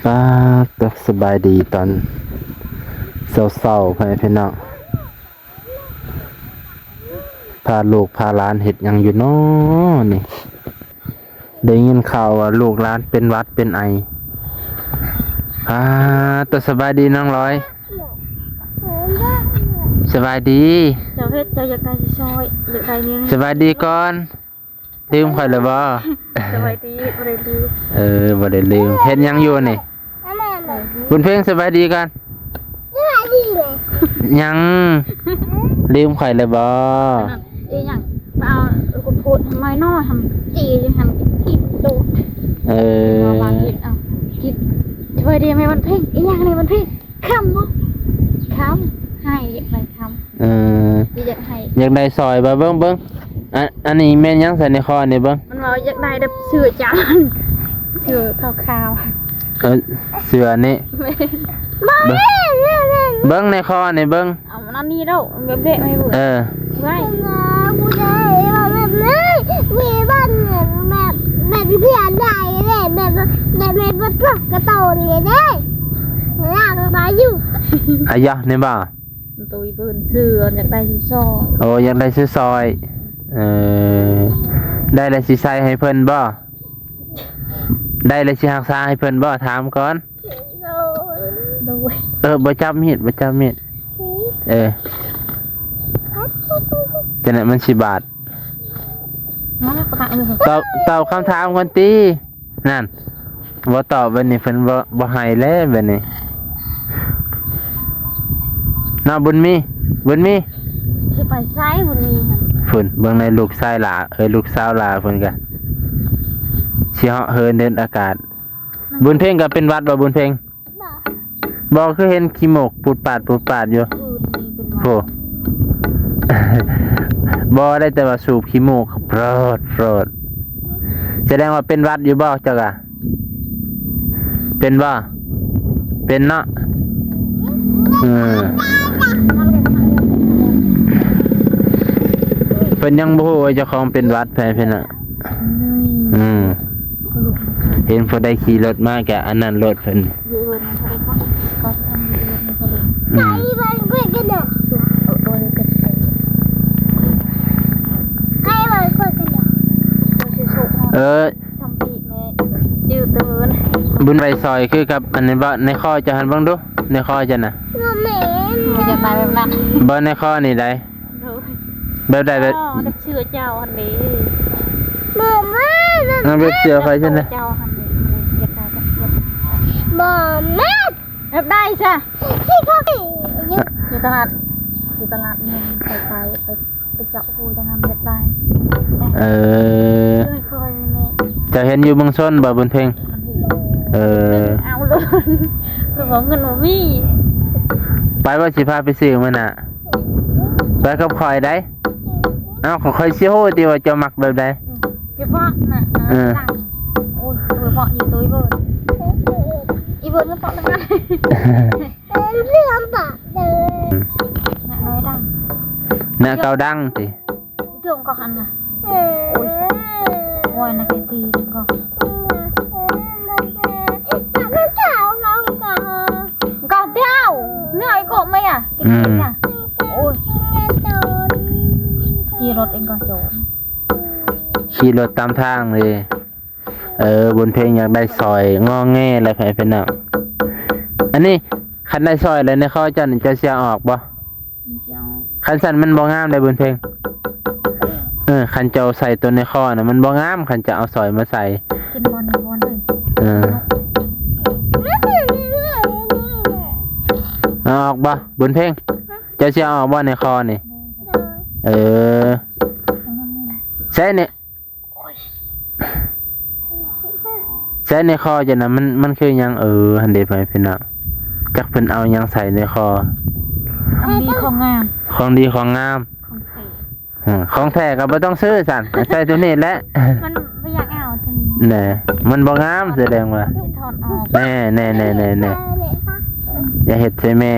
ก็ตกสบายดีตอนเศร้าๆพี่น้องพาลูกพาหลานเห็ดหยังอยู่น้อนี่ได้ยินข่าวว่าลูกหลานเป็นหวัดเป็นไอตัวสบายดีน้องร้อยสบายดีเจ้าเฮ็ดเจ้าอยากได้ซอยอยากได้เนี่ยสบายดีก่อนลืมข่อยเลยบ่สบายดีบ่ได้ลืมบ่ได้ลืมเฮ็ดหยังอยู่นี่คุณเพ่งสบายดีกันยังลืมข่อยเลยบ่อีหยังเอากูพูดทำไมน้อทำจีจังหันกินโดดวางกินเอากินสบายดีไหมวันเพ่งอีหยังนี่วันเพ่งคำบ่คำให้อยากได้คำอยากให้อยากได้ซอยบ่เบิ่งอันนี้แม่นยังใส่ในคอนี่เบิ่งมันว่าอยากได้แบบเสื้อจานเสื้อขาวเสื้อนี่เบิ่งในคอนี่เบิ่งเอามันนี่แล้วแบบเบะไม่บุไว้กูได้แบบนี้มีบ้านแบบเพื่อนได้เลยแบบกระโตนเลยได้ร่างมาอยู่อายะนี่บ่ตัวอีเบิ่นเสื้ออยากได้ซอยโอ้อยากได้ซื้อซอยได้แล้วสิใส่ให้เพิ่นบ่ได้แล้วสิรักษาให้เพิ่นบ่ถามก่อนบ่จับมีดจังได๋มันสิบาทตอบคำถามก่อนตินั่นบ่ตอบบัดนี้เพิ่นบ่ให้แล้วบัดนี้น้าบุญมีสิไปไสบุญมีฝุ่นเบิ่งในลูกชายหลาลูกสาวหลาเพิ่นก็สิเหาะเหินเดินอากาศบุญเพ่งก็เป็นวัดบ่บุญเพ่งบ่คือเห็นขี้หมกปูดปาดอยู่โหบ่ได้แต่ว่าสูบขี้หมกโปรดแสดงว่าเป็นวัดอยู่บ่เจ้าก็เป็นบ่เป็นเนาะเป็นยังบ่ฮู้ว่าเจ้าของเป็นวัดแพ้เพิ่นน่ะเห็นพอได้ขี่รถมากะอันนั้นรถเพิ่นไปมันเพื่อนกันเด้อใครมันเพื่อนกันเด้อทำปีแม่จืดเตือนบุญใบซอยคือกับอันนี้บ่ในข้อจะหันเบิ่งดูในข้อจะน่ะบ่อยากได้แบบนั้นบ่ในข้อนี่ได้แบบใดแบบเชื่อเจ้าอันนี้นั่นเป็นเสื้อไฟใช่ไหมเจ้าอันนี้อยากได้แบบแม่แบบได้ใช่ที่เขาอยู่ตลาดนึงไปเจาะหูจังหันอยากได้ค่อยๆแม่จะเห็นอยู่เมืองชนบ่บุญเพ่งเอาเลยคือบอกเงินบ่มีไปว่าสิพาไปซื้อมื้อน่ะไปกับข่อยได้เอ้าข่อยสิฮู้ติว่าเจ้ามักแบบใดเก็บเพาะน่ะโอ้ยตัวเพาะอยู่ตัวอีเบิร์ดมันเพาะทั้งนั้นเรื่องปะเดินน้อยดังน่ะเก่าดังติเรื่องก็หันน่ะโอ้ยน่ะแกตีก็ก่อนเดียวเหนื่อยกบไหมอ่ะกินเนี่ยโอ้ยขี่รถเองก็โจรขี่รถตามทางเลยบนเพลงอยากได้ซอยงอแงอะไรไปเป็นน่ะอันนี้คันได้ซอยเลยในข้อจันจะเสียออกบ่คันสั่นมันบ่งามเลยบนเพลงคันจะเอาใส่ตัวในข้อน่ะมันบ่งามคันจะเอาซอยมาใส่กินบอลเลยออกบ่บุญเพ่งจะเสียออกบ่ในคอนี่ใช่เนี่ยใช่ในคอจะนะมันคือยังหันเดไปเพิ่นน่ะจักเพิ่นเอายังใส่ในคอของดีของงามของแท้ก็บ่ต้องซื้อสั่นใส่ตัวนี้แหละมันบ่อยากเอาตัวนี้แน่มันบ่งามแสดงว่าถอดออกแน่อย่าเฮ็ดใส่แม่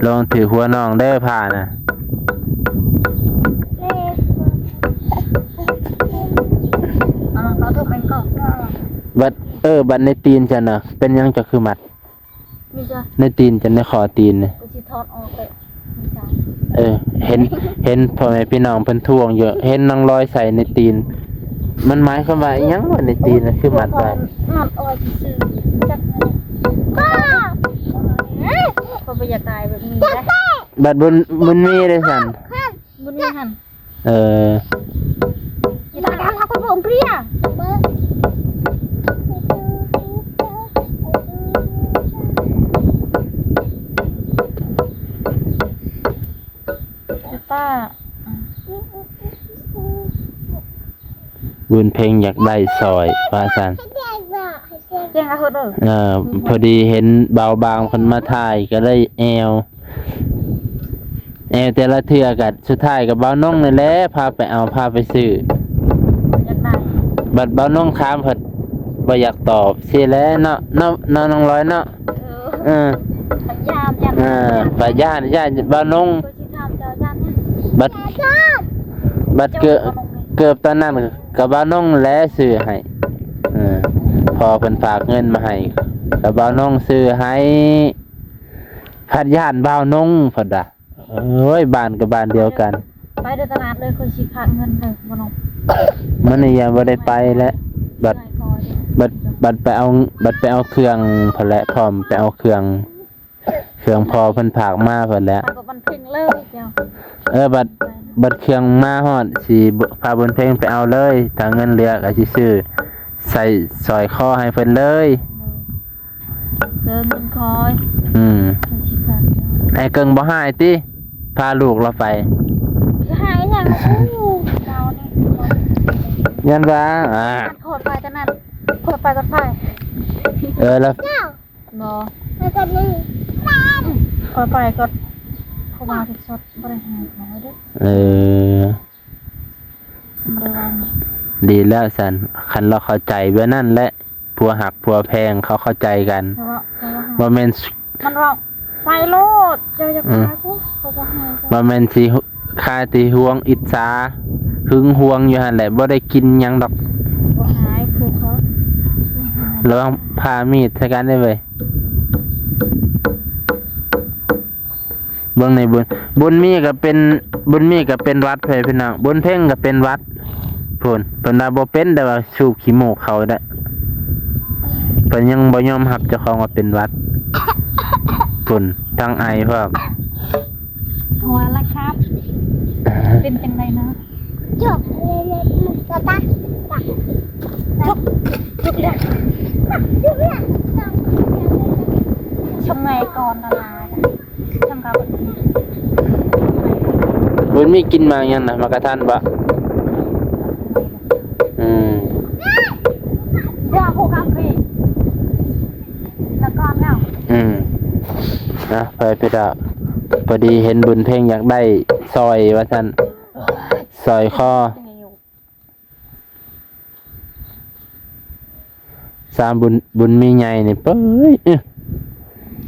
ลองถือหัวน้องเด้อผ่าน่ะ บัดในตีนจะน่ะเป็นหยังจะคือมัด มีจ้ะ ในตีนจะในคอตีนเนี่ย กูสิถอดออกเลยมีจ้ะ เห็นพ่อแม่พี่น้องเพิ่นทวงเยอะเห็นนางลอยใส่ในตีน มันหมายความว่าอิหยังว่าในตีนน่ะคือมัดไว้ มัดเอาไว้ซื่อๆจักเลย ป้า เขาบ่อยากตายแบบนี้ได้ บัดบุญมีได้สั่น บุญนี่หั่น เออ อย่าตายทักคนผมเพลียป้า บุญเพ็งอยากได้ซอยว่าสั่น เจ๊งอะเด้อ พอดีเห็นเบาบางคนมาถ่ายก็เลยแอวแต่ละเทื่อกัดสุดท้ายกับเบาน้องนี่แหละพาไปซื้อ อยากได้ บัดเบาน้องถามเพิ่นบ่อยากตอบสิแหล้วเนาะน้องร้อยเนาะ เออ เออ ยามป่าย่านเบาน้อง กูสิถามเจ้าย่านเนี่ย บัดเกือบตอนนั้นกับเบาน้องแลซื้อให้พอเพิ่นฝากเงินมาให้กับเบาน้องซื้อให้พัดย่านเบาน้องพุ่นน่ะเอ้ยบ้านกับบ้านเดียวกัน ไปเดินตลาดเลยคนสิขาดเงินเลยบ่น้อง มันนี่ยังบ่ได้ไปแล้วบัดไปเอาเครื่องพอแล้วพร้อมไปเอาเครื่องพอเพิ่นฝากมาพอแล้ว ไปกับมันเพ่งเลยเดียว บัดเครื่องมาฮอดสิพาบนเพลงไปเอาเลยถ้าเงินเหลือก็สิซื้อใส่สร้อยคอให้เพิ่นเลย เดินเงินคอย คนสิขาด ไอ้เกิงบ่หายติพาลูกเราไป หายอย่างอู้เราเนี่ย ยันว่าโคตรไปจังนั้นโคตรไปก็ไป แล้ว บ่ แล้วก็นี่ โคตรไปก็เข้ามาที่สดบ่ได้หายน้อยเด้อบ่ได้ว่า ดีแล้วสันคันเราเข้าใจเบื้อนั่นแหละผัวหักผัวแพงเขาเข้าใจกัน แต่ว่า บ่แม่น มันว่าไปโลดเจ้าอยากตายกูเขาบ่ให้ บ่แม่นสิค่าตีห่วงอิจฉาหึงห่วงอยู่หั่นแหละบ่ได้กินหยังดอก บ่หายครูเขา ระวังพามีดใส่กันได้เว้ยเบิ่งในบุญมีก็เป็นวัดเพิ่นพี่น้องบุญเพ่งก็เป็นวัดพุ่นเพิ่นว่าบ่เป็นแต่ว่าสูบขี้มูกเขาได้เพิ่นยังบ่ยอมรับเจ้าของว่าเป็นวัดพุ่นทั้งไอพวก หัวละครับ เป็นจังได๋นะ จบเลยก็ตักจุกเลยจุกเลย ชมไงก่อนละลายชมกับ บุญมีกินมายังนะมากระทันบ่ เดี๋ยวผู้กับพี่แล้วก่อนแล้ว นะไปดาพอดีเห็นบุญเพ่งอยากได้ซอยว่าซั่นซอยคอสามบุญมีใหญ่นี่เป้ย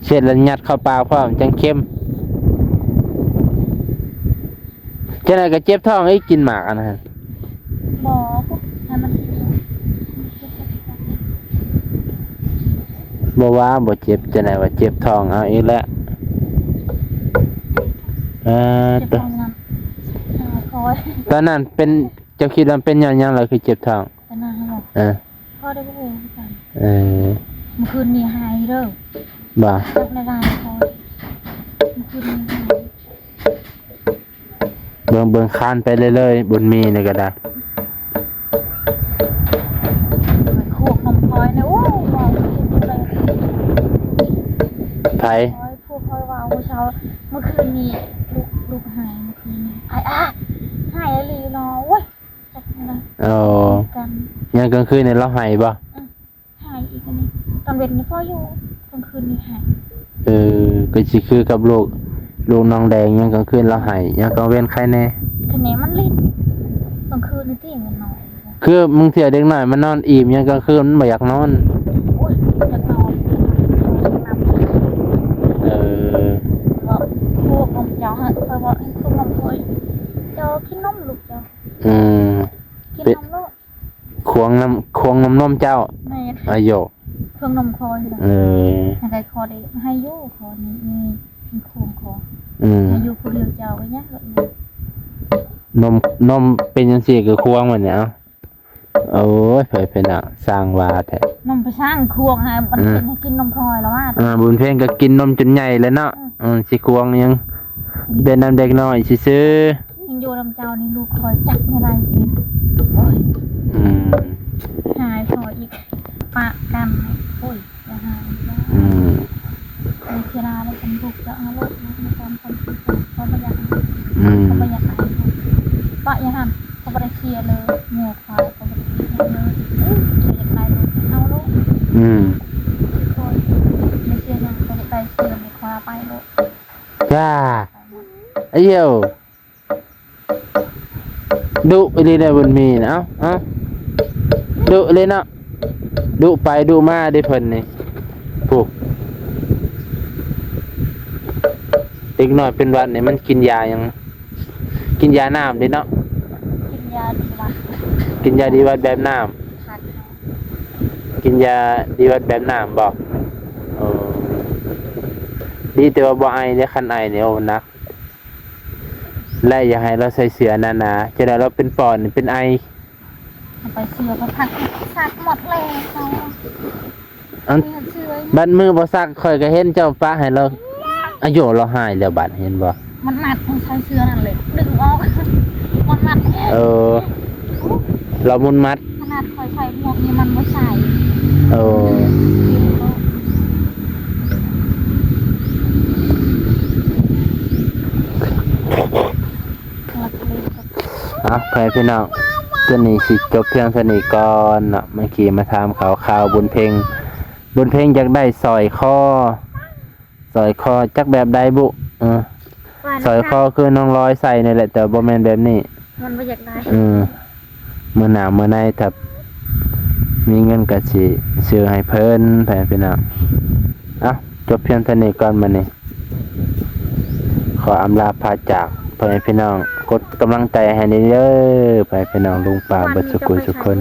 เช็ดแล้วยัดเข้าปากพร้อมจังเข้มจังได๋ก็เจ็บท้องให้กินหมากอันนั้น หมอให้มัน บ่ว่าบ่เจ็บจังได๋ว่าเจ็บท้องเอาอีกแล้ว เจ็บท้องนั้นคอย ตอนนั้นเป็นเจ้าคิดว่าเป็นหยังล่ะคือเจ็บท้อง แต่นานให้หมดพ่อได้บ่ฮู้กัน เออ เมื่อคืนนี้หายเด้อ บ่ จักในร้านคอยเมื่อคืนนี้หาย เบิ่งคานไปเรื่อยๆบุญมีนี่ก็ได้ โคกนมคอยนะโอ้มองกินเลย ไผ คอยผู้คอยว่าเมื่อเช้าเมื่อคืนนี้ลูกหายเมื่อคืนนี้หายอะไรเนาะเว้ยจักนะ กัน ยังกลางคืนนี่เราให้บ่ หายอีกอันนี้ตอนเย็นนี่พ่ออยู่กลางคืนนี่หาย ก็สิคือกับลูกน้องแดงยังกลางคืนเราให้ยังกลางเว้นใครแน่ คะแนนมันลิ้นกลางคืนนี่ที่มันนอน คือมึงเที่ยวเด็กน้อยมันนอนอิ่มยังกลางคืนมันบ่อยากนอน โอ้ยจะนอนว่าพวกนมเจ้าฮะเพราะว่าให้คุณนมคอยเจ้ากินนมลูกเจ้ากินนมลูก ควงน้ำนมเจ้า แม่น ตร อายุ เครื่องนมคออยู่ เออ ยังไงคอได้ให้อยู่คอนี่มีโครงคอ อืม ให้อยู่คนเดียวเจ้าก็ยากเลย นมเป็นจังซี่คือควงมันเนี่ยเอาโอ้ยไปเป็นอ่ะสร้างว่าแท้ นมไปสร้างควงฮะมันเป็นให้กินนมพลอยแล้วว่า บุญเพ่งก็กินนมจนใหญ่แล้วเนาะสิควงยังเป็นน้ำเด็กน้อยซื่อ ยังอยู่ลำเจ้านี่ลูกคอยจับไม่ได้เป็นโอ้ย ๆอืม หายพออีกปะกันโอ้ยจะหายแล้ว อืม ในเวลาในสมบุกจะเอาลูกในการทำสิ่งเขาไม่อยาก อืม เขาไม่อยากอะไรปะยังทำเขาไม่ได้เคลียร์เลยเงือกควายเขาไม่ได้เคลียร์เลยเขาอยากได้ลูกเอาลูก อืม คนไม่เคลียร์ยังเขาจะไปเคลียร์ในควายไปลูก จ้าไอ้เหี้ยวดุไปเลยได้บุญมีนะเอ้าดุเลยเนาะดุไปดุมาได้เพิ่นนี่ผูกเด็กน้อยเป็นหวัดนี่มันกินยายังกินยาน้ำดิเนาะ กินยาดีวัด กินยาดีวัดแบบน้ ขาด ำกินยาดีวัดแบบน้ำบอกเออดีแต่ว่าบ่ไอเนี่ยคันไอเนี่ยโอ้นักไล่อย่าให้เราใส่เสื้อหนาๆจะได้เราเป็นปอดนี่เป็นไอ ไปเสือก็พักสักหมดเลยเขา อัน เสือ บัดมือบ่ซักข่อยก็เห็นเจ้าป้าให้เราอายุเราหายแล้วบัดเห็นบ่ มันหนัดต้องใช้เสือนั่นเลยดึงออกมันหนัด เออ เรามุนมัด ขนาดคอยใส่หมวกนี่มันไม่ใส่ เออไปพี่น้องตัวนี้สิจบเพียงเท่านี้ก่อนเนาะเมื่อกี้มาถามข่าวบุญเพ็งอยากได้สอยคอจักแบบใดบุสอยคอคือน้องร้อยใส่นี่แหละแต่บ่แม่นแบบนี้ มันไม่อยากได้ มื้อหน้ามื้อในถ้ามีเงินก็สิซื้อให้เพิ่นไปพี่น้องจบเพียงเท่านี้ก่อนมื้อนี้ขออำลาพาจากไปพี่น้องกดกำลังใจให้เด้อไปพี่น้องลุงป้าเบิดสุขุทุกคน